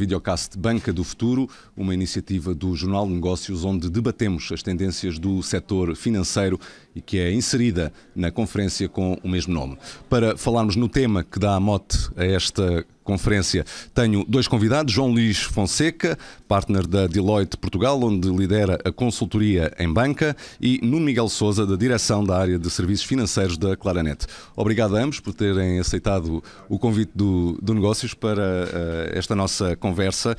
videocast Banca do Futuro, uma iniciativa do Jornal de Negócios onde debatemos as tendências do setor financeiro e que é inserida na conferência com o mesmo nome. Para falarmos no tema que dá mote a esta conferência, tenho dois convidados: João Luís Fonseca, partner da Deloitte Portugal, onde lidera a consultoria em banca, e Nuno Miguel Sousa, da direção da área de serviços financeiros da Claranet. Obrigado a ambos por terem aceitado o convite do Negócios para esta nossa conversa.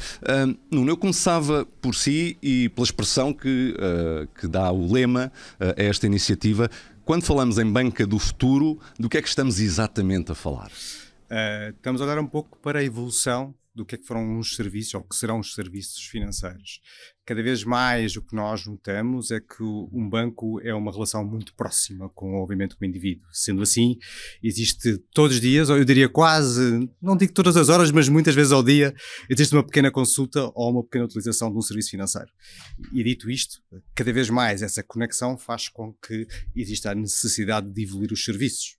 Nuno, eu começava por si e pela expressão que dá o lema a esta iniciativa. Quando falamos em Banca do Futuro, do que é que estamos exatamente a falar? Estamos a olhar um pouco para a evolução do que é que foram os serviços, ou que serão os serviços financeiros. Cada vez mais o que nós notamos é que um banco é uma relação muito próxima com, obviamente, com o indivíduo. Sendo assim, existe todos os dias, ou eu diria quase, não digo todas as horas, mas muitas vezes ao dia, existe uma pequena consulta ou uma pequena utilização de um serviço financeiro. E dito isto, cada vez mais essa conexão faz com que exista a necessidade de evoluir os serviços.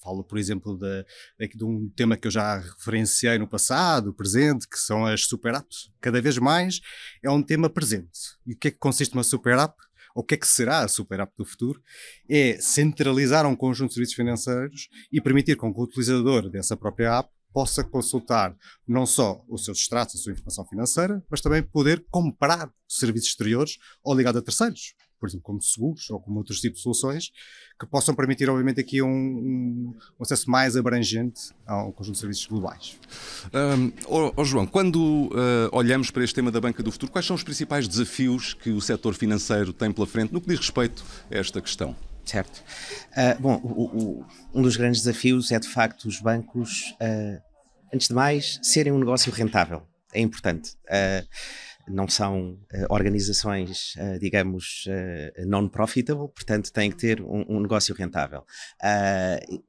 Falo, por exemplo, de um tema que eu já referenciei no passado, presente, que são as super apps. Cada vez mais é um tema presente. E o que é que consiste uma super app? Ou o que é que será a super app do futuro? É centralizar um conjunto de serviços financeiros e permitir com que o utilizador dessa própria app possa consultar não só os seus extratos, a sua informação financeira, mas também poder comprar serviços exteriores ou ligado a terceiros, por exemplo, como seguros ou como outros tipos de soluções, que possam permitir, obviamente, aqui um acesso mais abrangente a um conjunto de serviços globais. João, quando olhamos para este tema da Banca do Futuro, quais são os principais desafios que o setor financeiro tem pela frente no que diz respeito a esta questão? Certo. Um dos grandes desafios é, de facto, os bancos, antes de mais, serem um negócio rentável. É importante. Não são organizações, digamos, non-profitable, portanto têm que ter um negócio rentável.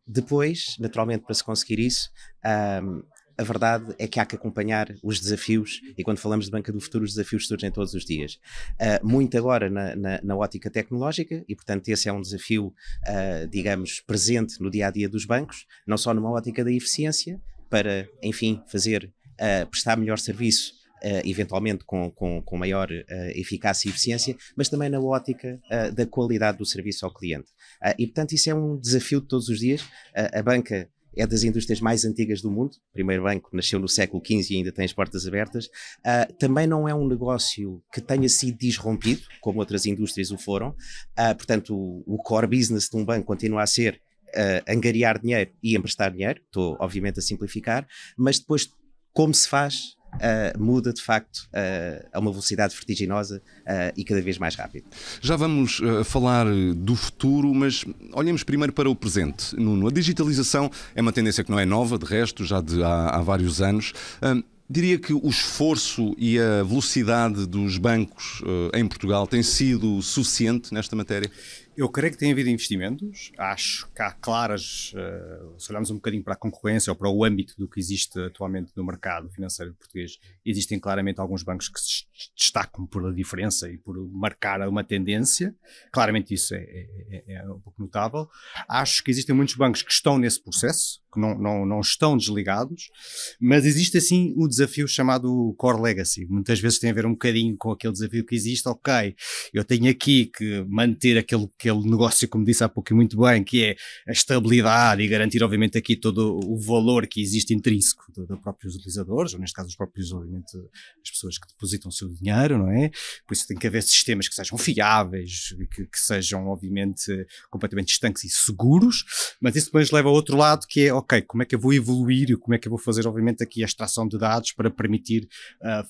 Depois, naturalmente, para se conseguir isso, a verdade é que há que acompanhar os desafios, e quando falamos de Banca do Futuro, os desafios surgem todos os dias. Muito agora na ótica tecnológica, e portanto esse é um desafio, digamos, presente no dia-a-dia dos bancos, não só numa ótica da eficiência, para, enfim, prestar melhor serviço, eventualmente com maior eficácia e eficiência, mas também na ótica da qualidade do serviço ao cliente. E portanto isso é um desafio de todos os dias. A banca é das indústrias mais antigas do mundo. O primeiro banco nasceu no século XV e ainda tem as portas abertas. Também não é um negócio que tenha sido disrompido, como outras indústrias o foram. Portanto, o core business de um banco continua a ser angariar dinheiro e emprestar dinheiro. Estou, obviamente, a simplificar. Mas depois, como se faz, muda de facto a uma velocidade vertiginosa e cada vez mais rápido. Já vamos falar do futuro, mas olhemos primeiro para o presente. Nuno, a digitalização é uma tendência que não é nova, de resto, já há vários anos. Diria que o esforço e a velocidade dos bancos em Portugal tem sido suficiente nesta matéria? Eu creio que tem havido investimentos. Acho que há claras, se olharmos um bocadinho para a concorrência ou para o âmbito do que existe atualmente no mercado financeiro português, existem claramente alguns bancos que se destacam por a diferença e por marcar uma tendência. Claramente isso é um pouco notável. Acho que existem muitos bancos que estão nesse processo, que não estão desligados, mas existe assim o desafio chamado Core Legacy. Muitas vezes tem a ver um bocadinho com aquele desafio que existe. Ok, eu tenho aqui que manter aquele negócio, como disse há pouco e muito bem, que é a estabilidade e garantir, obviamente, aqui todo o valor que existe intrínseco dos próprios utilizadores, ou neste caso os próprios, obviamente, as pessoas que depositam o seu dinheiro, não é? Por isso tem que haver sistemas que sejam fiáveis, que sejam, obviamente, completamente estanques e seguros, mas isso depois leva a outro lado, que é, ok, como é que eu vou evoluir, como é que eu vou fazer, obviamente, aqui a extração de dados para permitir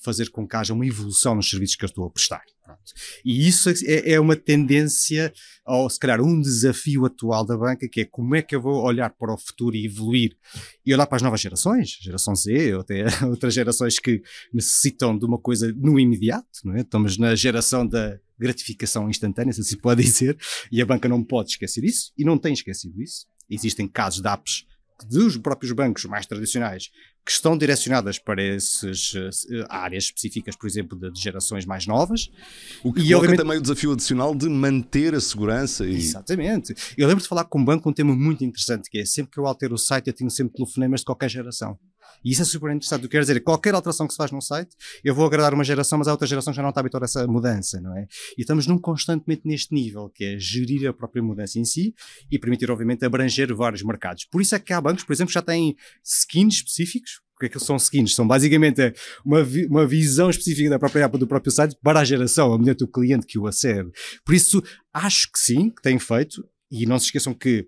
fazer com que haja uma evolução nos serviços que eu estou a prestar. Pronto. E isso é uma tendência, ou se calhar um desafio atual da banca, que é como é que eu vou olhar para o futuro e evoluir e olhar para as novas gerações, geração Z, ou até outras gerações que necessitam de uma coisa no imediato, não é? Estamos na geração da gratificação instantânea, se assim pode dizer, e a banca não pode esquecer isso, e não tem esquecido isso. Existem casos de apps dos próprios bancos mais tradicionais que estão direcionadas para essas áreas específicas, por exemplo, de gerações mais novas. O que coloca também o desafio adicional de manter a segurança. Exatamente. Eu lembro de falar com um banco um tema muito interessante, que é sempre que eu altero o site eu tenho sempre telefonemas de qualquer geração. E isso é super interessante. O que quer dizer, qualquer alteração que se faz num site, eu vou agradar uma geração, mas a outra geração já não está habituada a essa mudança, não é? E estamos constantemente neste nível, que é gerir a própria mudança em si e permitir, obviamente, abranger vários mercados. Por isso é que há bancos, por exemplo, que já têm skins específicos. O que é que são skins? São basicamente uma visão específica da própria app, do próprio site para a geração, a medida do cliente que o acede. Por isso, acho que sim, que tem feito, e não se esqueçam que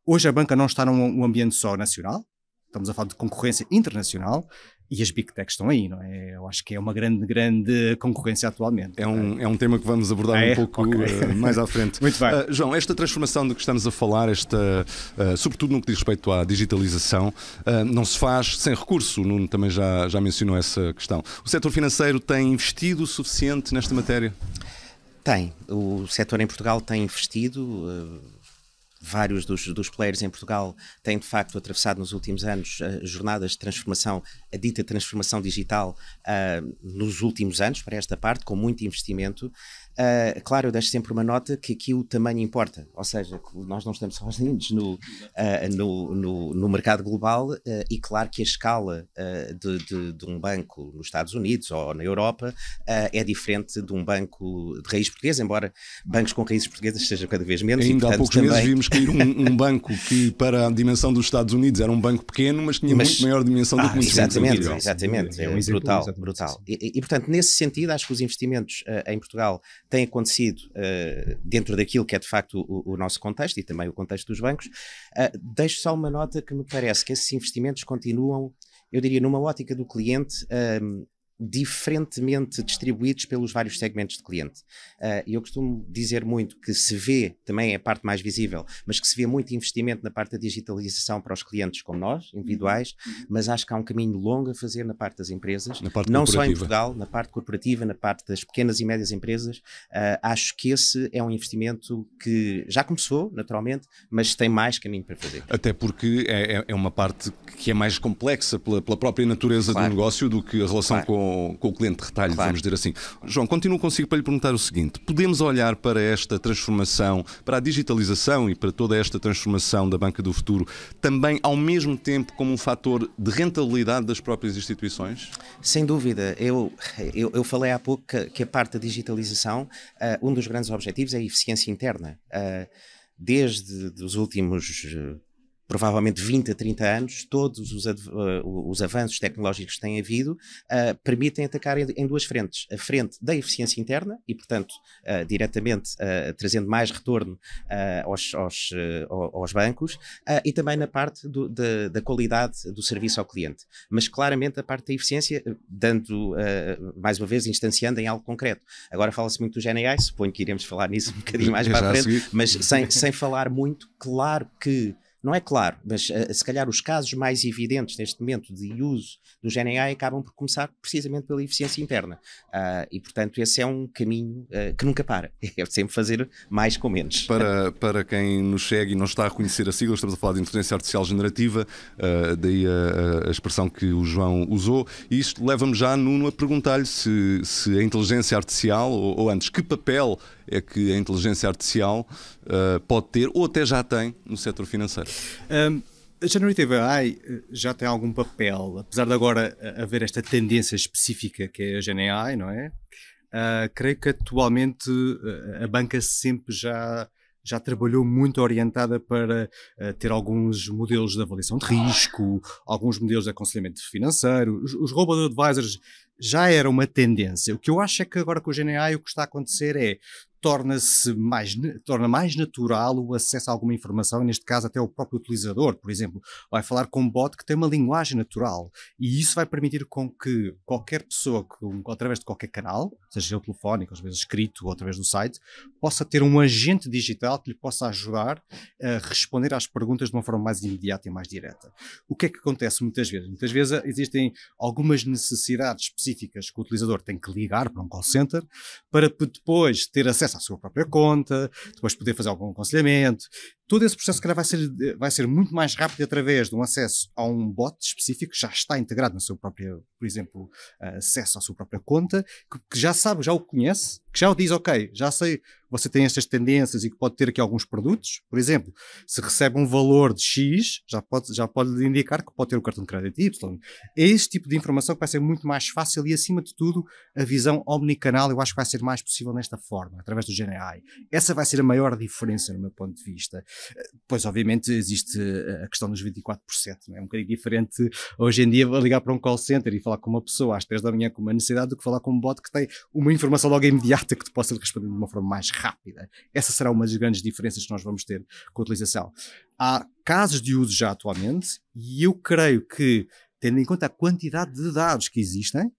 hoje a banca não está num ambiente só nacional, estamos a falar de concorrência internacional, e as Big Techs estão aí, não é? Eu acho que é uma grande concorrência atualmente. É um tema que vamos abordar um pouco mais à frente. Muito bem. João, esta transformação de que estamos a falar, sobretudo no que diz respeito à digitalização, não se faz sem recurso. O Nuno também já mencionou essa questão. O setor financeiro tem investido o suficiente nesta matéria? Tem. O setor em Portugal tem investido. Vários dos players em Portugal têm, de facto, atravessado nos últimos anos jornadas de transformação, a dita transformação digital, nos últimos anos, para esta parte, com muito investimento. Claro, eu deixo sempre uma nota que aqui o tamanho importa, ou seja, nós não estamos sozinhos no mercado global e claro que a escala de um banco nos Estados Unidos ou na Europa é diferente de um banco de raiz portuguesa, embora bancos com raízes portuguesas sejam cada vez menos. Ainda e, portanto, há poucos meses vimos cair um banco que para a dimensão dos Estados Unidos era um banco pequeno, mas tinha muito maior dimensão do que muitos bancos. Exatamente, é um exemplo, brutal. E, portanto, nesse sentido, acho que os investimentos em Portugal têm acontecido dentro daquilo que é de facto o nosso contexto e também o contexto dos bancos. Deixo só uma nota que me parece que esses investimentos continuam, eu diria, numa ótica do cliente, diferentemente distribuídos pelos vários segmentos de cliente. Eu costumo dizer muito que se vê, também é a parte mais visível, mas que se vê muito investimento na parte da digitalização para os clientes como nós, individuais, mas acho que há um caminho longo a fazer na parte das empresas, não só em Portugal, na parte corporativa, na parte das pequenas e médias empresas. Acho que esse é um investimento que já começou, naturalmente, mas tem mais caminho para fazer. Até porque é uma parte que é mais complexa pela própria natureza do negócio do que a relação com o cliente de retalho, vamos dizer assim. João, continuo consigo para lhe perguntar o seguinte: podemos olhar para esta transformação, para a digitalização e para toda esta transformação da banca do futuro também ao mesmo tempo como um fator de rentabilidade das próprias instituições? Sem dúvida. Eu falei há pouco que a parte da digitalização, um dos grandes objetivos é a eficiência interna. Desde os últimos provavelmente 20 a 30 anos, todos os avanços tecnológicos que têm havido permitem atacar em duas frentes. A frente da eficiência interna e, portanto, diretamente trazendo mais retorno aos bancos e também na parte da qualidade do serviço ao cliente. Mas, claramente, a parte da eficiência, dando, mais uma vez, instanciando em algo concreto. Agora fala-se muito do GenAI, suponho que iremos falar nisso um bocadinho mais para a frente, mas sem falar muito, claro que não é claro, mas se calhar os casos mais evidentes neste momento de uso do GenAI acabam por começar precisamente pela eficiência interna. E, portanto, esse é um caminho que nunca para. É sempre fazer mais com menos. Para quem nos segue e não está a conhecer a sigla, estamos a falar de inteligência artificial generativa, daí a expressão que o João usou. E isto leva-me já, Nuno, a perguntar-lhe se a inteligência artificial, ou antes, que papel é que a inteligência artificial pode ter, ou até já tem, no setor financeiro? A Generative AI já tem algum papel, apesar de agora haver esta tendência específica que é a GenAI, não é? Creio que atualmente a banca sempre já trabalhou muito orientada para ter alguns modelos de avaliação de risco, alguns modelos de aconselhamento financeiro. Os robo-advisors já era uma tendência. O que eu acho é que agora com o GenAI o que está a acontecer é torna mais natural o acesso a alguma informação, e neste caso até o próprio utilizador, por exemplo, vai falar com um bot que tem uma linguagem natural, e isso vai permitir com que qualquer pessoa, através de qualquer canal, seja ele telefónico, às vezes escrito ou através do site, possa ter um agente digital que lhe possa ajudar a responder às perguntas de uma forma mais imediata e mais direta. O que é que acontece muitas vezes? Muitas vezes existem algumas necessidades específicas que o utilizador tem que ligar para um call center para depois ter acesso à sua própria conta, depois poder fazer algum aconselhamento, todo esse processo, se calhar, vai ser muito mais rápido através de um acesso a um bot específico que já está integrado na sua própria, por exemplo, acesso à sua própria conta, que já sabe, já o conhece, que já o diz, ok, já sei, você tem estas tendências e que pode ter aqui alguns produtos. Por exemplo, se recebe um valor de X, já pode indicar que pode ter o cartão de crédito Y. É este tipo de informação que vai ser muito mais fácil e, acima de tudo, a visão omnicanal eu acho que vai ser mais possível nesta forma, através do GenAI. Essa vai ser a maior diferença, no meu ponto de vista. Pois, obviamente, existe a questão dos 24%, não é? Um bocadinho diferente hoje em dia ligar para um call center e falar com uma pessoa às 3 da manhã com uma necessidade do que falar com um bot que tem uma informação logo imediata que te possa responder de uma forma mais rápida. Essa será uma das grandes diferenças que nós vamos ter com a utilização. Há casos de uso já atualmente e eu creio que, tendo em conta a quantidade de dados que existem,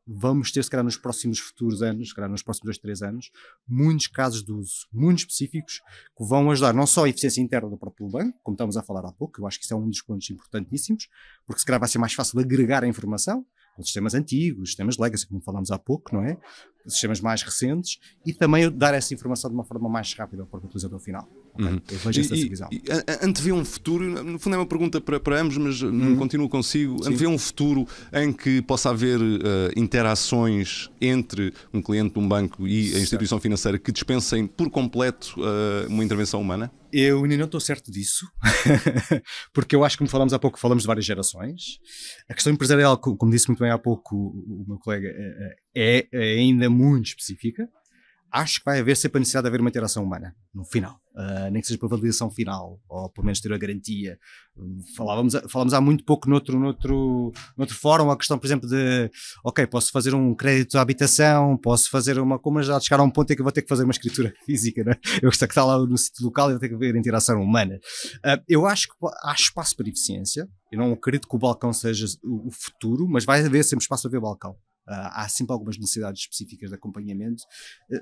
vamos ter, se calhar, nos próximos futuros anos, se calhar nos próximos 2, 3 anos, muitos casos de uso muito específicos que vão ajudar não só a eficiência interna do próprio banco, como estamos a falar há pouco, eu acho que isso é um dos pontos importantíssimos, porque se calhar vai ser mais fácil agregar a informação, com sistemas antigos, sistemas legacy, como falámos há pouco, não é? Sistemas mais recentes, e também dar essa informação de uma forma mais rápida ao próprio utilizador final. Okay? Eu vejo essa visão. Antevê um futuro, no fundo é uma pergunta para ambos, mas continuo consigo. Antevê um futuro em que possa haver interações entre um cliente de um banco e a instituição financeira que dispensem por completo uma intervenção humana? Eu ainda não estou certo disso, porque eu acho que, como falámos há pouco, falamos de várias gerações. A questão empresarial, como disse muito bem há pouco o meu colega, é ainda muito específica. Acho que vai haver sempre a necessidade de haver uma interação humana, no final. Nem que seja para a validação final, ou pelo menos ter a garantia. Falávamos há muito pouco noutro fórum, a questão, por exemplo, de ok, posso fazer um crédito à habitação, posso fazer como já chegar a um ponto em que eu vou ter que fazer uma escritura física, né? Eu gosto que está lá no sítio local e vou ter que haver interação humana. Eu acho que há espaço para eficiência. Eu não acredito que o balcão seja o futuro, mas vai haver sempre espaço para ver balcão. Há sempre algumas necessidades específicas de acompanhamento,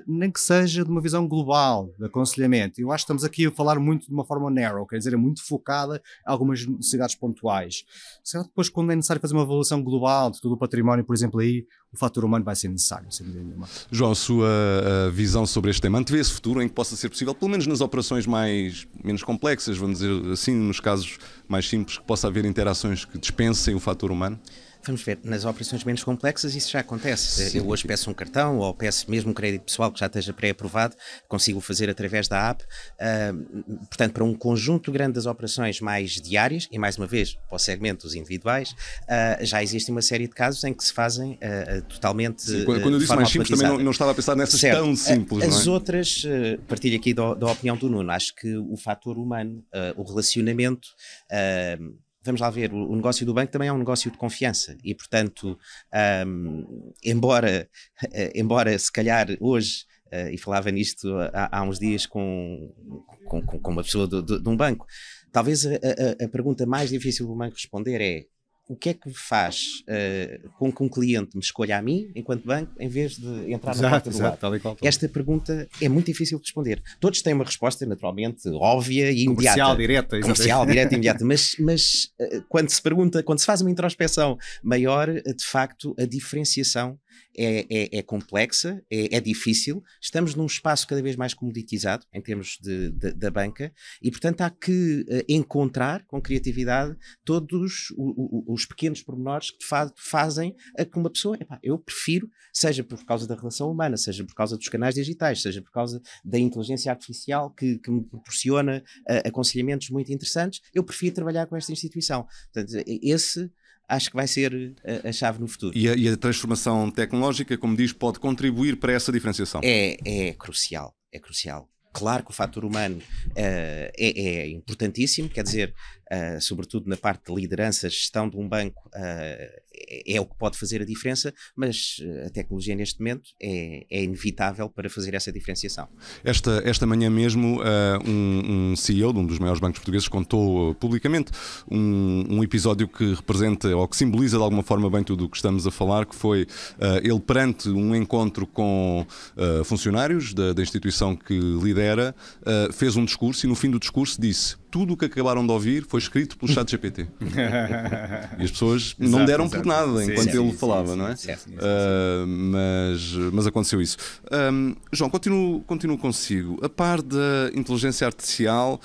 nem que seja de uma visão global de aconselhamento. Eu acho que estamos aqui a falar muito de uma forma narrow, quer dizer, é muito focada em algumas necessidades pontuais. Se depois, quando é necessário fazer uma avaliação global de todo o património, por exemplo, aí o fator humano vai ser necessário, sem dúvida nenhuma. João, a sua visão sobre este tema, antevê esse futuro em que possa ser possível, pelo menos nas operações menos complexas, vamos dizer assim, nos casos mais simples, que possa haver interações que dispensem o fator humano? Vamos ver, nas operações menos complexas isso já acontece. Sim. Eu hoje peço um cartão ou peço mesmo um crédito pessoal que já esteja pré-aprovado, consigo fazer através da app. Portanto, para um conjunto grande das operações mais diárias, e mais uma vez, para o segmento dos individuais, já existe uma série de casos em que se fazem totalmente Sim, quando eu disse mais simples, também não estava a pensar nessas certo. Tão simples. As outras, partilho aqui da opinião do Nuno, acho que o fator humano, o relacionamento... Vamos lá ver, o negócio do banco também é um negócio de confiança e, portanto, embora se calhar hoje, e falava nisto há uns dias com uma pessoa de um banco, talvez a pergunta mais difícil do banco responder é: o que é que faz com que um cliente me escolha a mim, enquanto banco, em vez de entrar na porta do lado? Esta pergunta é muito difícil de responder. Todos têm uma resposta, naturalmente, óbvia e imediata. Comercial, direta e imediata. Mas quando se faz uma introspeção maior, de facto, a diferenciação é complexa, é difícil. Estamos num espaço cada vez mais comoditizado em termos da banca e, portanto, há que encontrar com criatividade todos os pequenos pormenores que fazem a que uma pessoa, eu prefiro, seja por causa da relação humana, seja por causa dos canais digitais, seja por causa da inteligência artificial que me proporciona aconselhamentos muito interessantes, eu prefiro trabalhar com esta instituição. Portanto, acho que vai ser a chave no futuro. E a transformação tecnológica, como diz, pode contribuir para essa diferenciação? É crucial, é crucial. Claro que o fator humano é importantíssimo, quer dizer, sobretudo na parte de liderança, gestão de um banco, é o que pode fazer a diferença, mas a tecnologia neste momento é inevitável para fazer essa diferenciação. Esta manhã mesmo, um CEO de um dos maiores bancos portugueses contou publicamente um episódio que representa ou que simboliza de alguma forma bem tudo o que estamos a falar, que foi ele perante um encontro com funcionários da instituição que lidera, fez um discurso e no fim do discurso disse: tudo o que acabaram de ouvir foi escrito pelo ChatGPT. E as pessoas não deram por nada enquanto ele falava, não é? Mas aconteceu isso. João, continuo consigo. A par da inteligência artificial,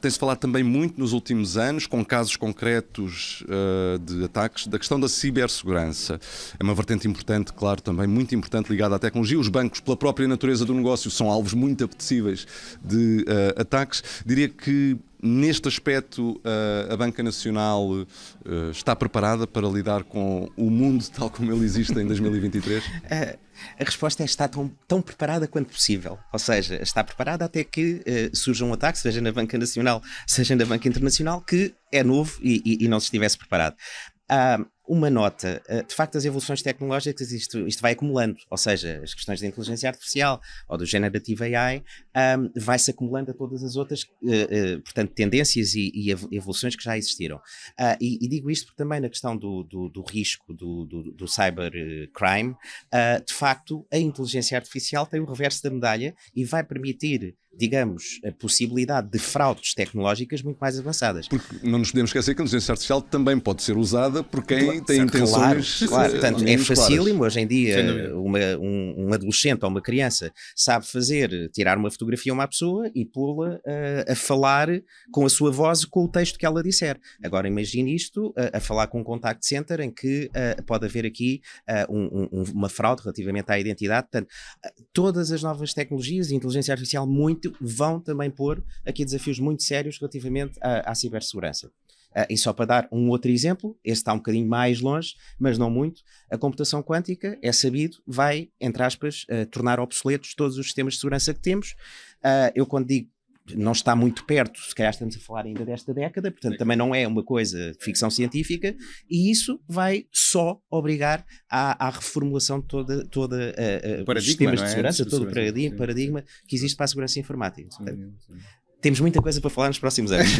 tem-se falado também muito nos últimos anos, com casos concretos de ataques, da questão da cibersegurança. É uma vertente importante, claro, também muito importante, ligada à tecnologia. Os bancos, pela própria natureza do negócio, são alvos muito apetecíveis de ataques. Diria que neste aspecto a Banca Nacional está preparada para lidar com o mundo tal como ele existe em 2023? A resposta é estar tão preparada quanto possível. Ou seja, está preparada até que surja um ataque, seja na Banca Nacional, seja na Banca Internacional, que é novo e não se estivesse preparado. Uma nota, de facto as evoluções tecnológicas, isto vai acumulando, ou seja, as questões da inteligência artificial ou do Generative AI vai-se acumulando a todas as outras, portanto, tendências e evoluções que já existiram. E digo isto porque também na questão do risco do cybercrime, de facto a inteligência artificial tem o reverso da medalha e vai permitir, digamos, a possibilidade de fraudes tecnológicas muito mais avançadas. Porque não nos podemos esquecer que a inteligência artificial também pode ser usada por quem tem intenções... Claro. Portanto, é facílimo. Hoje em dia, um adolescente ou uma criança sabe tirar uma fotografia a uma pessoa e pô-la a falar com a sua voz, com o texto que ela disser. Agora imagine isto a falar com um contact center em que pode haver aqui uma fraude relativamente à identidade. Portanto, todas as novas tecnologias e inteligência artificial vão também pôr aqui desafios muito sérios relativamente à cibersegurança. E só para dar um outro exemplo, este está um bocadinho mais longe, mas não muito, a computação quântica, é sabido, vai, entre aspas, tornar obsoletos todos os sistemas de segurança que temos. Eu quando digo não está muito perto, se calhar estamos a falar ainda desta década, portanto também não é uma coisa de ficção científica, e isso vai só obrigar à reformulação de todo o sistema de segurança, todo o paradigma que existe para a segurança informática. Portanto, temos muita coisa para falar nos próximos anos.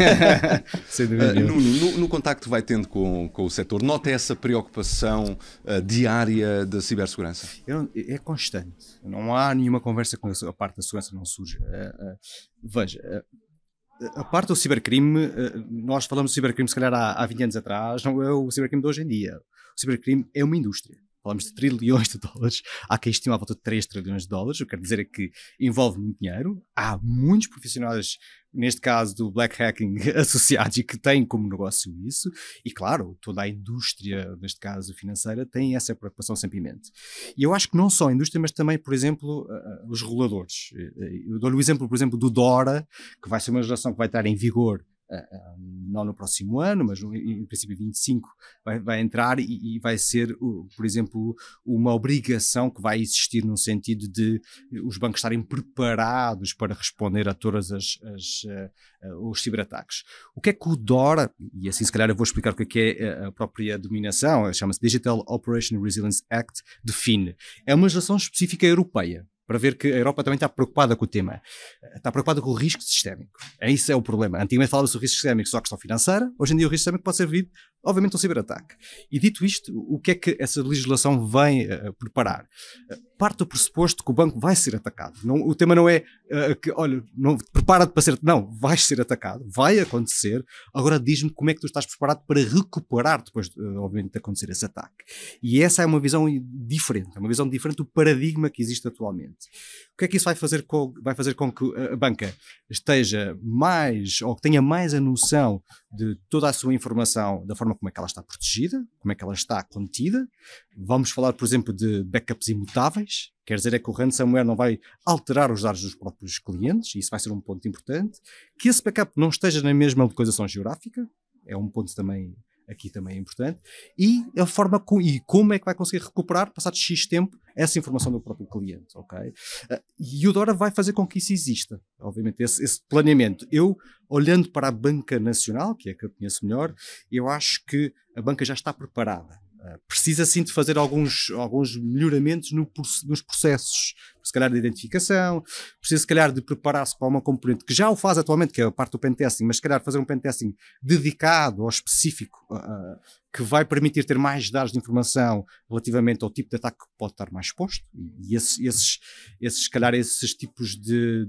No contacto que vai tendo com o setor, nota essa preocupação diária da cibersegurança? É constante. Não há nenhuma conversa com a parte da segurança que não surge. Veja, a parte do cibercrime, nós falamos do cibercrime se calhar há 20 anos atrás, não é o cibercrime de hoje em dia. O cibercrime é uma indústria. Falamos de trilhões de dólares, há quem estima à volta de 3 trilhões de dólares, o que quer dizer é que envolve muito dinheiro, há muitos profissionais, neste caso do black hacking, associados e que têm como negócio isso, e claro, toda a indústria, neste caso financeira, tem essa preocupação sempre em mente. E eu acho que não só a indústria, mas também, por exemplo, os reguladores. Eu dou-lhe o exemplo, por exemplo, do DORA, que vai ser uma legislação que vai estar em vigor não no próximo ano, mas em princípio 25 vai entrar e vai ser, por exemplo, uma obrigação que vai existir no sentido de os bancos estarem preparados para responder a todas os ciberataques. O que é que o DORA, e assim se calhar eu vou explicar o que é a própria dominação, chama-se Digital Operation Resilience Act, define. É uma legislação específica europeia, para ver que a Europa também está preocupada com o tema. Está preocupada com o risco sistémico. Isso é o problema. Antigamente falava-se do risco sistémico só a questão financeira, hoje em dia o risco sistémico pode ser vir, obviamente, um ciberataque. E dito isto, o que é que essa legislação vem preparar? Parte do pressuposto que o banco vai ser atacado. Não, o tema não é que, olha, prepara-te para ser... Não, vais ser atacado, vai acontecer. Agora diz-me como é que tu estás preparado para recuperar depois, obviamente, de acontecer esse ataque. E essa é uma visão diferente, do paradigma que existe atualmente. O que é que isso vai fazer com que a banca esteja mais, ou que tenha mais a noção de toda a sua informação, da forma como é que ela está protegida, como é que ela está contida? Vamos falar, por exemplo, de backups imutáveis. Quer dizer, é que o ransomware não vai alterar os dados dos próprios clientes, e isso vai ser um ponto importante. Que esse backup não esteja na mesma localização geográfica, é um ponto também aqui também é importante, e a forma como é que vai conseguir recuperar, passado X tempo, essa informação do próprio cliente, ok? E o DORA vai fazer com que isso exista, obviamente, esse planeamento. Eu, olhando para a Banca Nacional, que é a que eu conheço melhor, eu acho que a banca já está preparada. Precisa sim de fazer alguns melhoramentos nos processos, se calhar de identificação, precisa se calhar de preparar-se para uma componente que já o faz atualmente, que é a parte do pentesting, mas se calhar fazer um pentesting dedicado ou específico que vai permitir ter mais dados de informação relativamente ao tipo de ataque que pode estar mais exposto, e se calhar esses tipos de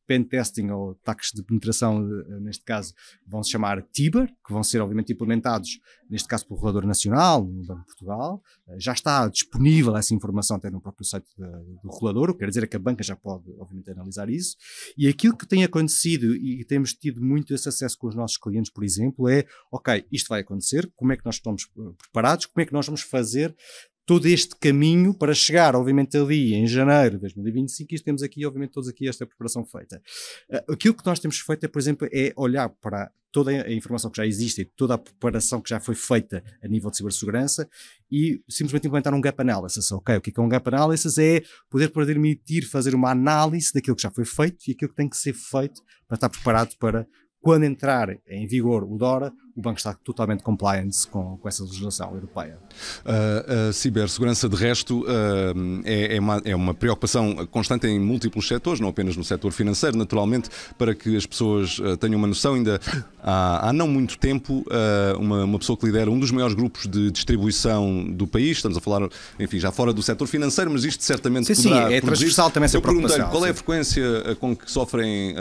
pen testing ou ataques de penetração, neste caso, vão se chamar TIBER, que vão ser obviamente implementados, neste caso pelo Regulador Nacional, no Banco de Portugal. Já está disponível essa informação até no próprio site do regulador, o que quer dizer é que a banca já pode obviamente analisar isso, e aquilo que tem acontecido, e temos tido muito esse acesso com os nossos clientes, por exemplo, é, ok, isto vai acontecer, como é que nós estamos preparados, como é que nós vamos fazer todo este caminho para chegar, obviamente, ali em janeiro de 2025, e temos aqui, obviamente, todos aqui esta preparação feita. Aquilo que nós temos feito, por exemplo, é olhar para toda a informação que já existe e toda a preparação que já foi feita a nível de cibersegurança e simplesmente implementar um gap analysis. Ok, o que é um gap analysis? É poder permitir fazer uma análise daquilo que já foi feito e aquilo que tem que ser feito para estar preparado para, quando entrar em vigor o DORA, o banco está totalmente compliant com essa legislação europeia. A cibersegurança, de resto, é uma preocupação constante em múltiplos setores, não apenas no setor financeiro, naturalmente, para que as pessoas tenham uma noção. Ainda há não muito tempo, uma pessoa que lidera um dos maiores grupos de distribuição do país, estamos a falar, enfim, já fora do setor financeiro, mas isto certamente poderá... Sim, é transversal também essa preocupação. Eu perguntei-lhe qual é a frequência com que sofrem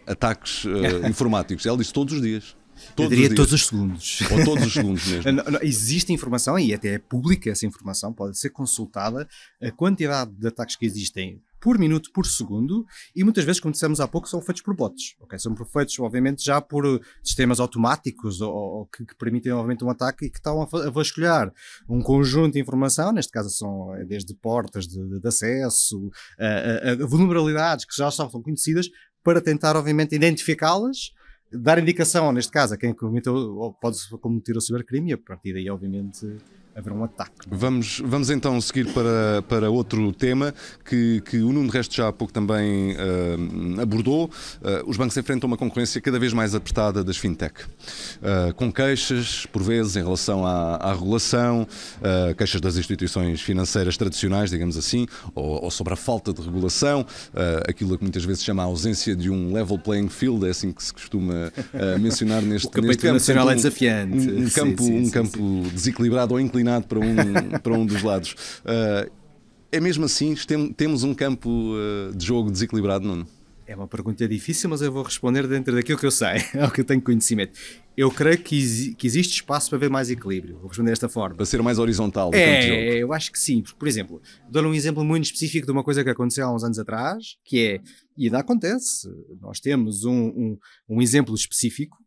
ataques informáticos. Ela disse todos os dias. Eu diria todos os segundos. Ou todos os segundos mesmo. Existe informação, e até é pública essa informação, pode ser consultada, a quantidade de ataques que existem por minuto, por segundo, e muitas vezes, como dissemos há pouco, são feitos por bots. Okay? São feitos, obviamente, já por sistemas automáticos ou que permitem, obviamente, um ataque e que estão a vasculhar um conjunto de informação, neste caso são desde portas de acesso, a vulnerabilidades que já são conhecidas, para tentar, obviamente, identificá-las, dar indicação, neste caso, a quem cometeu ou pode cometer o cibercrime, e a partir daí, obviamente, haverá um ataque. Vamos então seguir para outro tema que o Nuno de resto já há pouco também abordou. Os bancos enfrentam uma concorrência cada vez mais apertada das fintech, com queixas, por vezes, em relação à regulação, queixas das instituições financeiras tradicionais, digamos assim, ou sobre a falta de regulação, aquilo que muitas vezes se chama a ausência de um level playing field, é assim que se costuma mencionar neste campo. O campo nacional é desafiante. Um campo desequilibrado ou inclinado para um dos lados. É mesmo assim? Temos um campo de jogo desequilibrado, Nuno? É uma pergunta difícil, mas eu vou responder dentro daquilo que eu sei, é o que eu tenho conhecimento. Eu creio que existe espaço para haver mais equilíbrio. Vou responder desta forma. Para ser mais horizontal o campo de jogo. Eu acho que sim. Por exemplo, dou-lhe um exemplo muito específico de uma coisa que aconteceu há uns anos atrás, que é, e ainda acontece, nós temos um exemplo específico,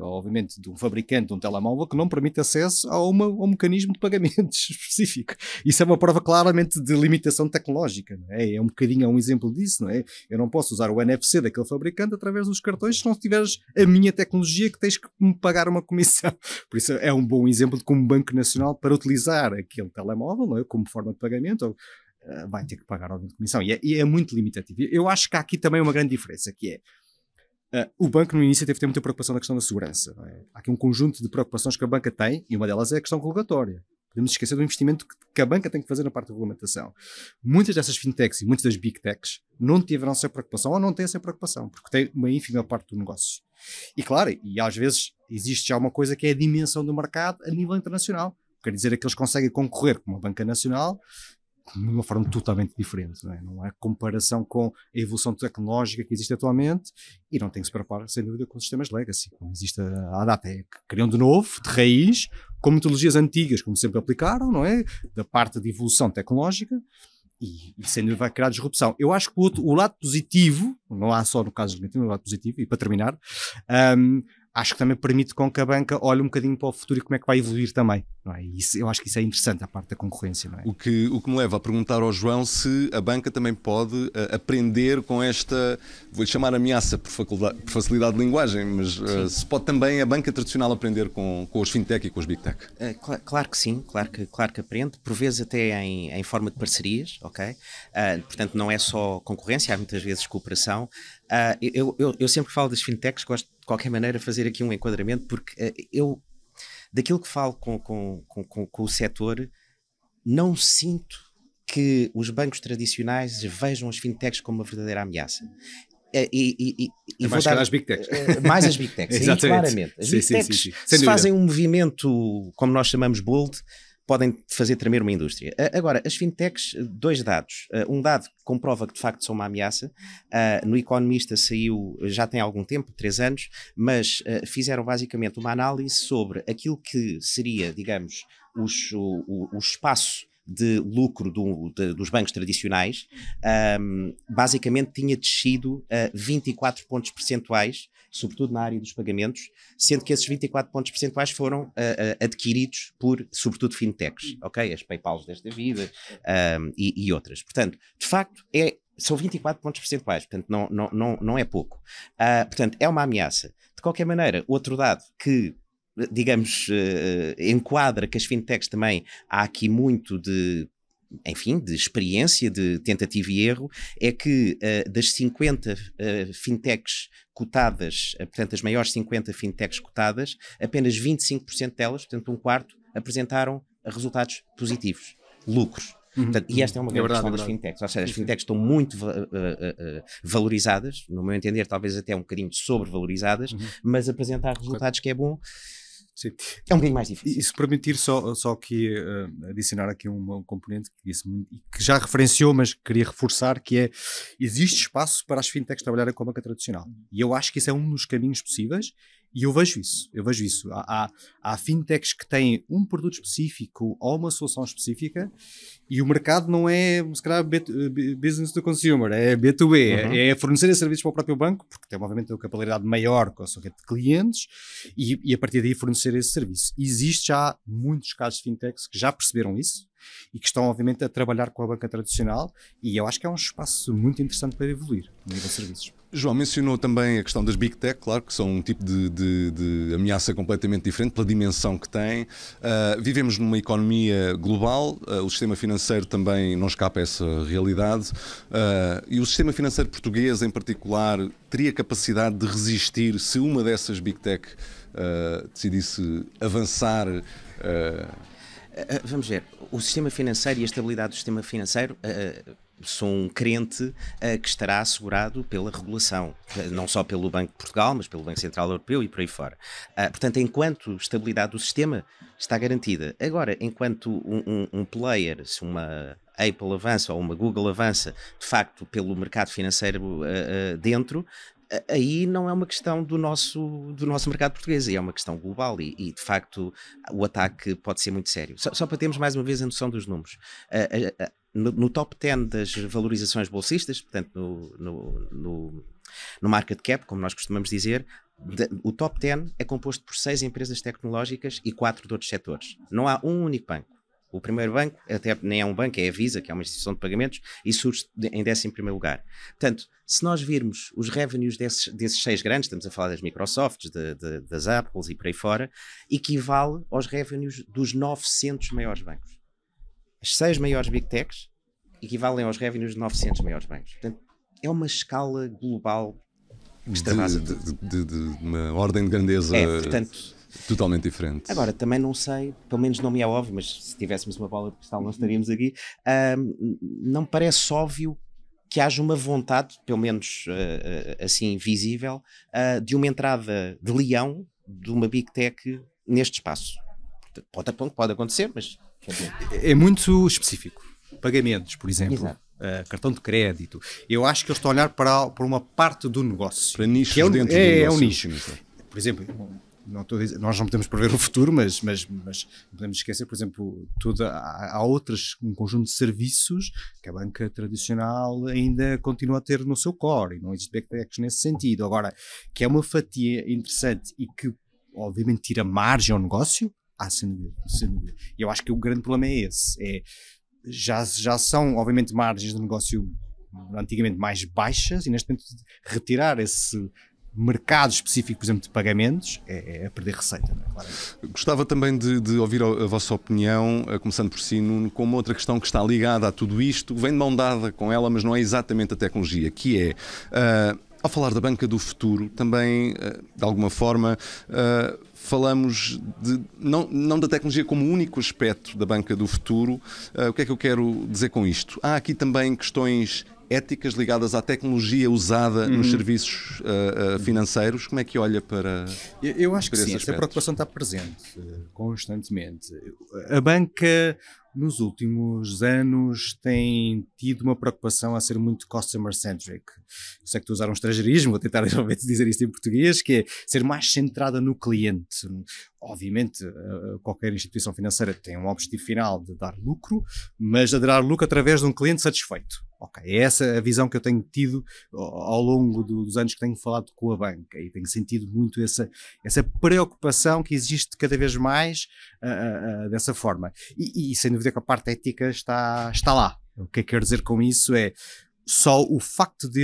obviamente, de um fabricante de um telemóvel que não permite acesso a um mecanismo de pagamentos específico. Isso é uma prova claramente de limitação tecnológica, não é? É um bocadinho um exemplo disso, não é? Eu não posso usar o NFC daquele fabricante através dos cartões se não tiveres a minha tecnologia, que tens que me pagar uma comissão. Por isso é um bom exemplo de como o Banco Nacional, para utilizar aquele telemóvel, não é? Como forma de pagamento, vai ter que pagar alguma comissão. E é muito limitativo. Eu acho que há aqui também uma grande diferença, que é o banco no início teve muita preocupação na questão da segurança. Não é? Há aqui um conjunto de preocupações que a banca tem, e uma delas é a questão regulatória. Podemos esquecer do investimento que a banca tem que fazer na parte da regulamentação. Muitas dessas fintechs e muitas das big techs não tiveram essa preocupação ou não têm essa preocupação, porque têm uma ínfima parte do negócio. E claro, e às vezes existe já uma coisa que é a dimensão do mercado a nível internacional. Quer dizer, é que eles conseguem concorrer com uma banca nacional de uma forma totalmente diferente, não é? Não há comparação com a evolução tecnológica que existe atualmente, e não tem que se preocupar, sem dúvida, com os sistemas legacy, como existe à data. É que criam de novo, de raiz, com metodologias antigas, como sempre aplicaram, não é? Da parte de evolução tecnológica, e sem dúvida vai criar disrupção. Eu acho que o lado positivo, não há só no caso negativo, o lado positivo, e para terminar, acho que também permite com que a banca olhe um bocadinho para o futuro e como é que vai evoluir também. Não é? Isso, eu acho que isso é interessante, a parte da concorrência. Não é? O que me leva a perguntar ao João se a banca também pode aprender com esta, vou-lhe chamar ameaça por facilidade de linguagem, mas se pode também a banca tradicional aprender com os fintech e com os big tech? Claro que sim, claro que aprende, por vezes até em forma de parcerias, ok? Portanto, não é só concorrência, há muitas vezes cooperação. Eu sempre falo das fintechs, gosto de qualquer maneira fazer aqui um enquadramento, porque eu, daquilo que falo com o setor, não sinto que os bancos tradicionais vejam as fintechs como uma verdadeira ameaça. E vou dar as Big Techs. Mais as Big Techs, claramente. As Big Techs, se fazem um movimento, como nós chamamos bold, podem fazer tremer uma indústria. Agora, as fintechs, 2 dados. Um dado que comprova que de facto são uma ameaça. No Economista saiu, já tem algum tempo, 3 anos, mas fizeram basicamente uma análise sobre aquilo que seria, digamos, o espaço de lucro dos bancos tradicionais. Basicamente tinha descido 24 pontos percentuais, sobretudo na área dos pagamentos, sendo que esses 24 pontos percentuais foram adquiridos por, sobretudo, fintechs, ok? As PayPals desta vida e outras. Portanto, de facto, são 24 pontos percentuais, portanto, não é pouco. Portanto, é uma ameaça. De qualquer maneira, outro dado que, digamos, enquadra que as fintechs também há aqui muito de experiência, de tentativa e erro, é que das 50 fintechs cotadas, portanto as maiores 50 fintechs cotadas, apenas 25% delas, portanto um quarto, apresentaram resultados positivos, lucros. Portanto, e esta é uma grande questão das fintechs, ou seja, as fintechs estão muito valorizadas, no meu entender talvez até um bocadinho sobrevalorizadas, mas apresentar resultados que é bom. Sim. É um bocadinho mais difícil. E se permitir só que adicionar aqui um componente que disse que já referenciou, mas queria reforçar, que é: existe espaço para as fintechs trabalharem com a banca tradicional. E eu acho que isso é um dos caminhos possíveis. E eu vejo isso. Há fintechs que têm um produto específico ou uma solução específica e o mercado não é, se calhar, business to consumer, é B2B, é fornecer esse serviço para o próprio banco, porque tem, obviamente, uma capilaridade maior com a sua rede de clientes e a partir daí fornecer esse serviço. Existe já muitos casos de fintechs que já perceberam isso e que estão, obviamente, a trabalhar com a banca tradicional, e eu acho que é um espaço muito interessante para evoluir no nível de serviços. João mencionou também a questão das Big Tech, claro que são um tipo de ameaça completamente diferente pela dimensão que têm. Vivemos numa economia global, o sistema financeiro também não escapa a essa realidade, e o sistema financeiro português em particular teria capacidade de resistir se uma dessas Big Tech decidisse avançar. Vamos ver, o sistema financeiro e a estabilidade do sistema financeiro, sou um crente que estará assegurado pela regulação, não só pelo Banco de Portugal, mas pelo Banco Central Europeu e por aí fora. Portanto, enquanto estabilidade do sistema está garantida. Agora, enquanto um player, se uma Apple avança ou uma Google avança, de facto, pelo mercado financeiro dentro, aí não é uma questão do nosso mercado português, é uma questão global e de facto o ataque pode ser muito sério. Só para termos mais uma vez a noção dos números. No top 10 das valorizações bolsistas, portanto no market cap, como nós costumamos dizer, o top 10 é composto por 6 empresas tecnológicas e 4 de outros setores. Não há um único banco. O primeiro banco, até nem é um banco, é a Visa, que é uma instituição de pagamentos, e surge em 11º lugar. Portanto, se nós virmos os revenues desses 6 grandes, estamos a falar das Microsofts, das Apples e por aí fora, equivale aos revenues dos 900 maiores bancos. As 6 maiores Big Techs equivalem aos revenues de 900 maiores bancos. Portanto, é uma escala global que extravasa de uma ordem de grandeza totalmente diferente. Agora, também não sei, pelo menos não me é óbvio, mas se tivéssemos uma bola de cristal não estaríamos aqui, não me parece óbvio que haja uma vontade, pelo menos assim visível, de uma entrada de leão de uma Big Tech neste espaço. Pode acontecer, mas... É muito específico. Pagamentos, por exemplo. Cartão de crédito. Eu acho que eles estão a olhar para uma parte do negócio. Para nichos dentro do negócio. É um nicho. Por exemplo, nós não podemos prever o futuro, mas não podemos esquecer, por exemplo, há um conjunto de serviços que a banca tradicional ainda continua a ter no seu core, e não existe backpacks nesse sentido. Agora, que é uma fatia interessante e que, obviamente, tira margem ao negócio, sem dúvida. E eu acho que o grande problema é esse. Já são, obviamente, margens de negócio antigamente mais baixas, e neste momento retirar esse mercado específico, por exemplo, de pagamentos, é perder receita. Não é? Claro. Gostava também de ouvir a vossa opinião, começando por si, Nuno, com uma outra questão que está ligada a tudo isto, vem de mão dada com ela, mas não é exatamente a tecnologia, que é, ao falar da banca do futuro, também, de alguma forma, falamos não da tecnologia como único aspecto da banca do futuro. O que é que eu quero dizer com isto? Há aqui também questões éticas ligadas à tecnologia usada nos serviços financeiros. Como é que olha para Eu acho que sim, essa preocupação está presente constantemente. A banca, nos últimos anos, tem tido uma preocupação a ser muito customer-centric. Eu sei que tu usar um estrangeirismo, vou tentar realmente dizer isto em português, que é ser mais centrada no cliente. Obviamente, qualquer instituição financeira tem um objetivo final de dar lucro, mas de dar lucro através de um cliente satisfeito. Ok, é essa a visão que eu tenho tido ao longo dos anos que tenho falado com a banca, e tenho sentido muito essa preocupação que existe cada vez mais dessa forma. E sem dúvida que a parte ética está lá. O que eu quero dizer com isso é só o facto de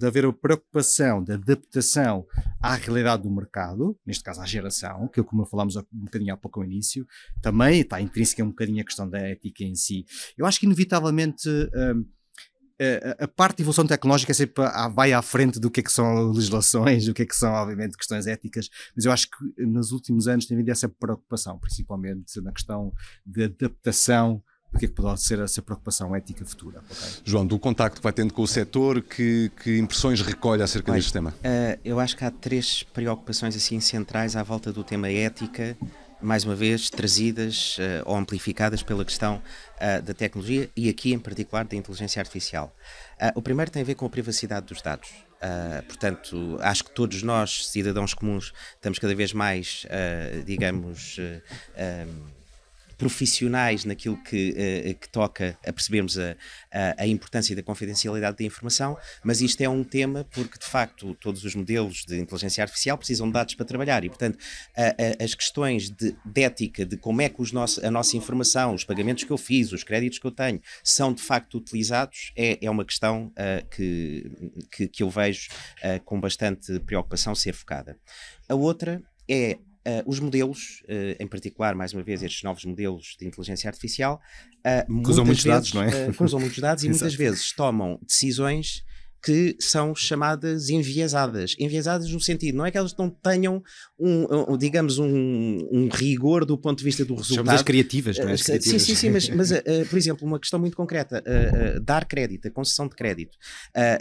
haver a preocupação da adaptação à realidade do mercado, neste caso à geração, que é como falámos um bocadinho há pouco ao início, também está intrínseca um bocadinho a questão da ética em si. Eu acho que inevitavelmente a parte de evolução tecnológica sempre vai à frente do que são legislações, do que são, obviamente, questões éticas, mas eu acho que nos últimos anos tem havido essa preocupação, principalmente na questão de adaptação do que pode ser essa preocupação ética futura. Okay? João, do contacto que vai tendo com o setor, que impressões recolhe acerca deste tema? Eu acho que há 3 preocupações assim centrais à volta do tema ética, mais uma vez trazidas ou amplificadas pela questão da tecnologia e aqui em particular da inteligência artificial. O primeiro tem a ver com a privacidade dos dados. Portanto, acho que todos nós, cidadãos comuns, estamos cada vez mais, profissionais naquilo que toca a percebermos a importância da confidencialidade da informação, mas isto é um tema porque, de facto, todos os modelos de inteligência artificial precisam de dados para trabalhar e, portanto, as questões de ética, de como é que a nossa informação, os pagamentos que eu fiz, os créditos que eu tenho, são, de facto, utilizados, é uma questão que eu vejo com bastante preocupação ser focada. A outra é os modelos, em particular, mais uma vez, estes novos modelos de inteligência artificial, usam muitos dados, não é? Usam muitos dados e muitas vezes tomam decisões que são chamadas enviesadas. Enviesadas no sentido, não é que elas não tenham um rigor do ponto de vista do resultado. Chamamos as criativas, não é? Sim, mas por exemplo, uma questão muito concreta, dar crédito, a concessão de crédito.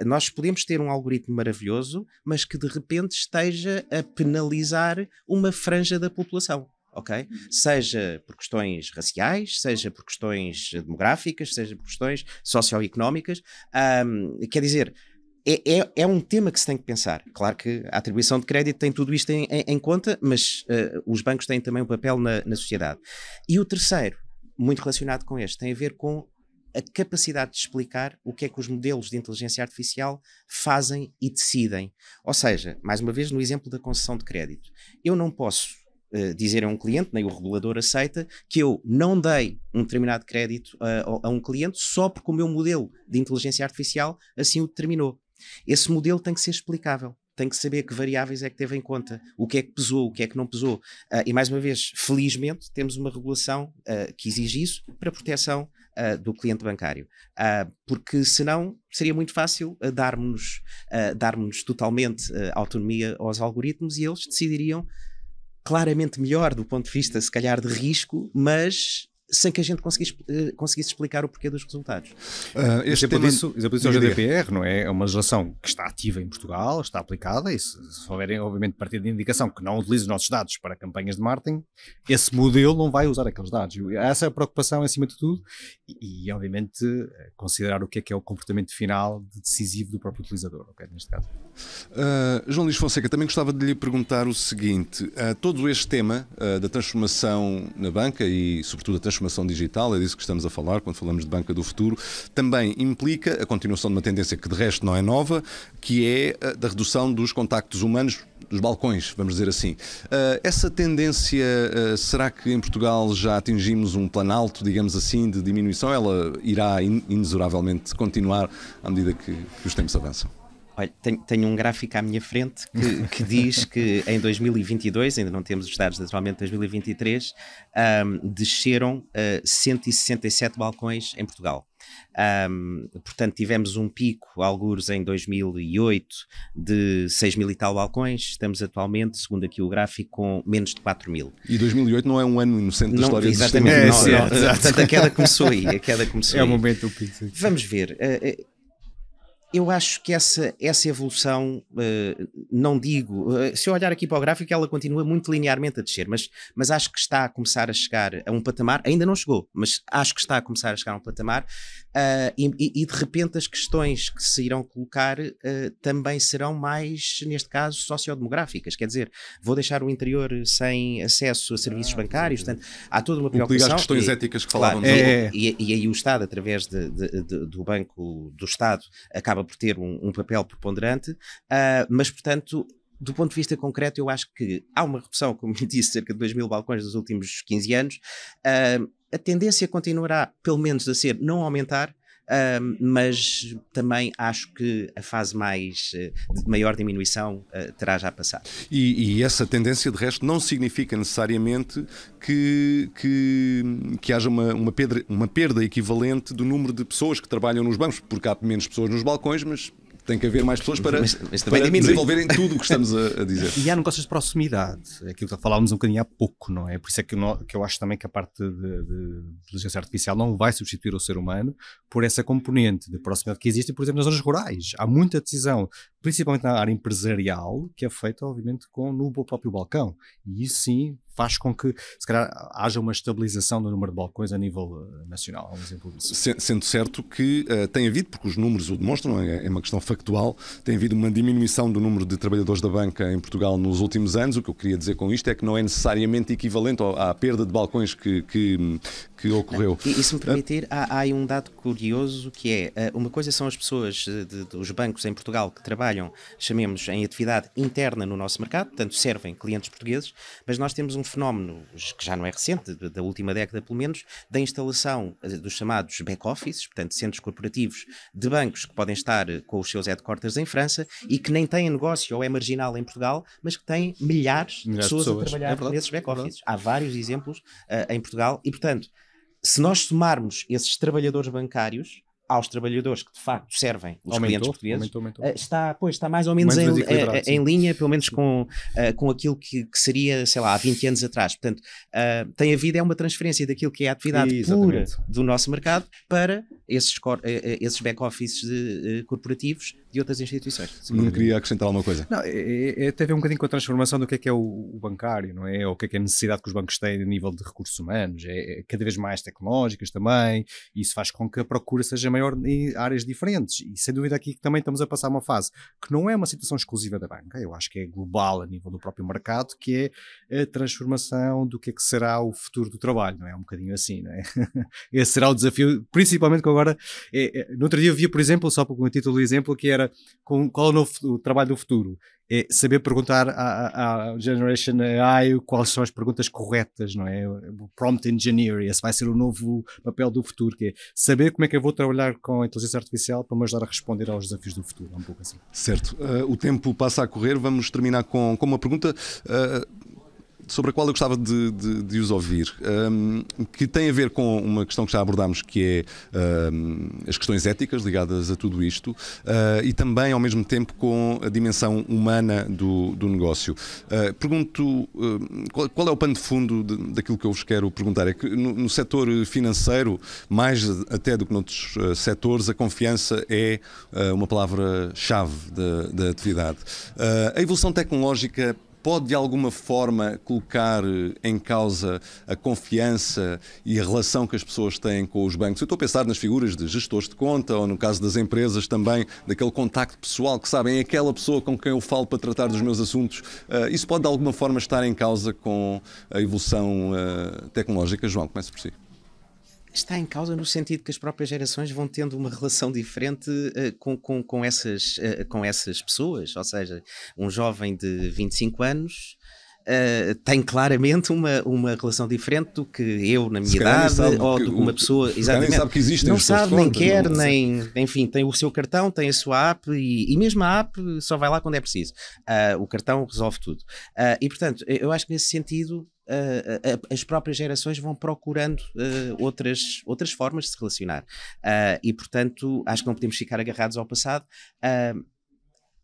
Nós podemos ter um algoritmo maravilhoso, mas que de repente esteja a penalizar uma franja da população. Okay? Seja por questões raciais, seja por questões demográficas, seja por questões socioeconómicas. Quer dizer, é um tema que se tem que pensar. Claro que a atribuição de crédito tem tudo isto em conta, mas os bancos têm também um papel na sociedade. E o terceiro, muito relacionado com este, tem a ver com a capacidade de explicar o que é que os modelos de inteligência artificial fazem e decidem. Ou seja, mais uma vez no exemplo da concessão de crédito, eu não posso dizer a um cliente, nem o regulador aceita, que eu não dei um determinado crédito a um cliente só porque o meu modelo de inteligência artificial assim o determinou. Esse modelo tem que ser explicável, tem que saber que variáveis é que teve em conta, o que é que pesou, o que é que não pesou. E mais uma vez, felizmente, temos uma regulação que exige isso para a proteção do cliente bancário. Porque senão seria muito fácil darmos totalmente autonomia aos algoritmos e eles decidiriam claramente melhor do ponto de vista, se calhar, de risco, mas sem que a gente conseguisse explicar o porquê dos resultados. Exemplo disso é o GDPR, não é? É uma legislação que está ativa em Portugal, está aplicada, e se houverem, obviamente, partir de indicação que não utiliza os nossos dados para campanhas de marketing, esse modelo não vai usar aqueles dados. Essa é a preocupação acima de tudo e obviamente, considerar o que é o comportamento final decisivo do próprio utilizador, okay, neste caso. João Luís Fonseca, também gostava de lhe perguntar o seguinte: todo este tema da transformação na banca e, sobretudo, a transformação digital, é disso que estamos a falar quando falamos de banca do futuro, também implica a continuação de uma tendência que de resto não é nova, que é a da redução dos contactos humanos, dos balcões, vamos dizer assim. Essa tendência, será que em Portugal já atingimos um planalto, digamos assim, de diminuição? Ela irá inexoravelmente continuar à medida que os tempos avançam? Olha, tenho um gráfico à minha frente que diz que em 2022, ainda não temos os dados naturalmente de 2023, desceram 167 balcões em Portugal. Portanto, tivemos um pico, algures em 2008, de 6 mil e tal balcões. Estamos atualmente, segundo aqui o gráfico, com menos de 4 mil. E 2008 não é um ano inocente da história do sistema. Exatamente, portanto, a queda começou aí. É o momento do pico. Vamos ver. Eu acho que essa evolução, não digo, se eu olhar aqui para o gráfico, ela continua muito linearmente a descer, mas acho que está a começar a chegar a um patamar, ainda não chegou, mas acho que está a começar a chegar a um patamar, e de repente as questões que se irão colocar também serão mais, neste caso, sociodemográficas, quer dizer, vou deixar o interior sem acesso a serviços bancários, portanto, há toda uma preocupação. Liga às questões éticas que claro, falávamos. E aí o Estado, através do Banco do Estado, acaba por ter um papel preponderante, mas, portanto, do ponto de vista concreto, eu acho que há uma redução, como disse, cerca de 2.000 balcões nos últimos 15 anos. A tendência continuará, pelo menos, a ser não aumentar, mas também acho que a fase de maior diminuição terá já passado. E essa tendência, de resto, não significa necessariamente que haja uma perda equivalente do número de pessoas que trabalham nos bancos, porque há menos pessoas nos balcões, mas tem que haver mais pessoas para desenvolverem tudo o que estamos a dizer. E há negócios de proximidade, aquilo que falávamos um bocadinho há pouco, não é? Por isso é que eu acho também que a parte de inteligência artificial não vai substituir o ser humano por essa componente de proximidade que existe, por exemplo, nas zonas rurais. Há muita decisão, principalmente na área empresarial, que é feita, obviamente, no próprio balcão. E isso sim faz com que, se calhar, haja uma estabilização do número de balcões a nível nacional. É um exemplo disso. Sendo certo que tem havido, porque os números o demonstram, é uma questão factual, tem havido uma diminuição do número de trabalhadores da banca em Portugal nos últimos anos. O que eu queria dizer com isto é que não é necessariamente equivalente à perda de balcões que ocorreu. E se me permitir, há aí um dado curioso que é, uma coisa são as pessoas dos bancos em Portugal que trabalham, chamemos, em atividade interna no nosso mercado, portanto servem clientes portugueses, mas nós temos um fenómeno que já não é recente, da última década pelo menos, da instalação dos chamados back-offices, portanto centros corporativos de bancos que podem estar com os seus headquarters em França e que nem têm negócio ou é marginal em Portugal, mas que têm milhares de pessoas a trabalhar nesses back-offices. Há vários exemplos em Portugal e, portanto, se nós somarmos esses trabalhadores bancários aos trabalhadores que de facto servem os clientes portugueses, está mais ou menos em linha, pelo menos com aquilo que seria, sei lá, há 20 anos atrás. Portanto, tem havido uma transferência daquilo que é a atividade pura do nosso mercado para esses back-offices corporativos de outras instituições. Não queria acrescentar alguma coisa. Não, tem a ver um bocadinho com a transformação do que é o bancário, não é? Ou o que é a necessidade que os bancos têm a nível de recursos humanos. É cada vez mais tecnológicas também, e isso faz com que a procura seja maior em áreas diferentes. E sem dúvida aqui que também estamos a passar uma fase que não é uma situação exclusiva da banca, eu acho que é global a nível do próprio mercado, que é a transformação do que é que será o futuro do trabalho, não é? Um bocadinho assim, não é? Esse será o desafio, principalmente que agora, no outro dia eu via, por exemplo, só com o título de exemplo, que era qual é o trabalho do futuro? É saber perguntar à Generation AI quais são as perguntas corretas, não é? O prompt engineering, esse vai ser o novo papel do futuro, que é saber como é que eu vou trabalhar com a inteligência artificial para me ajudar a responder aos desafios do futuro, um pouco assim. Certo. O tempo passa a correr, vamos terminar com uma pergunta sobre a qual eu gostava de os ouvir, que tem a ver com uma questão que já abordámos, que é as questões éticas ligadas a tudo isto, e também, ao mesmo tempo, com a dimensão humana do negócio. Pergunto, qual é o pano de fundo daquilo que eu vos quero perguntar? É que no setor financeiro, mais até do que noutros setores, a confiança é uma palavra-chave da atividade. A evolução tecnológica pode de alguma forma colocar em causa a confiança e a relação que as pessoas têm com os bancos? Eu estou a pensar nas figuras de gestores de conta ou, no caso das empresas, também daquele contacto pessoal que sabem, é aquela pessoa com quem eu falo para tratar dos meus assuntos. Isso pode de alguma forma estar em causa com a evolução tecnológica? João, comece por si. Está em causa no sentido que as próprias gerações vão tendo uma relação diferente com essas pessoas, ou seja, um jovem de 25 anos tem claramente uma relação diferente do que eu na minha idade, ou do que uma pessoa, exatamente, nem sabe que existem, não sabe, nem quer, não, enfim, tem o seu cartão, tem a sua app e mesmo a app só vai lá quando é preciso. O cartão resolve tudo. E portanto, eu acho que nesse sentido as próprias gerações vão procurando outras formas de se relacionar, e portanto acho que não podemos ficar agarrados ao passado.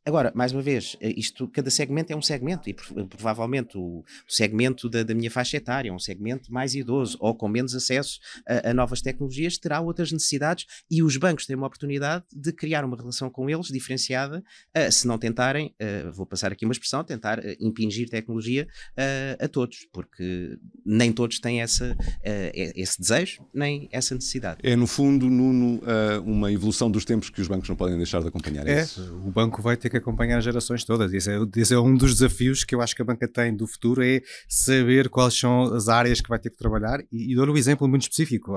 Agora, mais uma vez, cada segmento é um segmento e provavelmente o segmento da minha faixa etária, um segmento mais idoso ou com menos acesso a novas tecnologias, terá outras necessidades e os bancos têm uma oportunidade de criar uma relação com eles diferenciada, se não tentarem, vou passar aqui uma expressão, tentar impingir tecnologia a todos, porque nem todos têm esse desejo, nem essa necessidade. É, no fundo, Nuno, uma evolução dos tempos que os bancos não podem deixar de acompanhar. O banco vai ter que acompanhar as gerações todas. Esse é um dos desafios que eu acho que a banca tem do futuro, é saber quais são as áreas que vai ter que trabalhar. E dou-lhe um exemplo muito específico.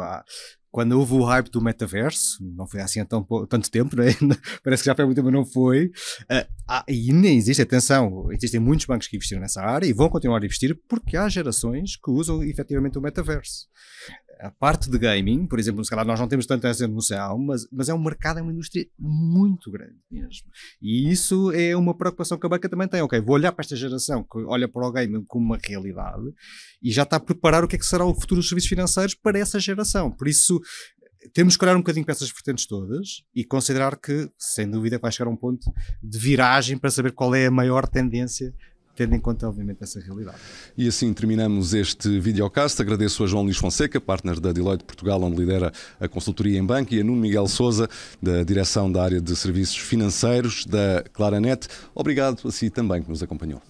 Quando houve o hype do metaverso, não foi assim há tanto tempo, não é? Parece que já foi muito tempo, mas não foi. E nem existe, atenção, existem muitos bancos que investiram nessa área e vão continuar a investir porque há gerações que usam efetivamente o metaverso. A parte de gaming, por exemplo, se calhar nós não temos tanta essa noção, mas é um mercado, é uma indústria muito grande mesmo. E isso é uma preocupação que a banca também tem. Ok, vou olhar para esta geração que olha para o gaming como uma realidade e já está a preparar o que é que será o futuro dos serviços financeiros para essa geração. Por isso, temos que olhar um bocadinho para essas vertentes todas e considerar que, sem dúvida, vai chegar a um ponto de viragem para saber qual é a maior tendência, tendo em conta, obviamente, essa realidade. E assim terminamos este videocast. Agradeço a João Luís Fonseca, partner da Deloitte Portugal, onde lidera a consultoria em banco, e a Nuno Miguel Sousa, da direção da área de serviços financeiros da Claranet. Obrigado a si também que nos acompanhou.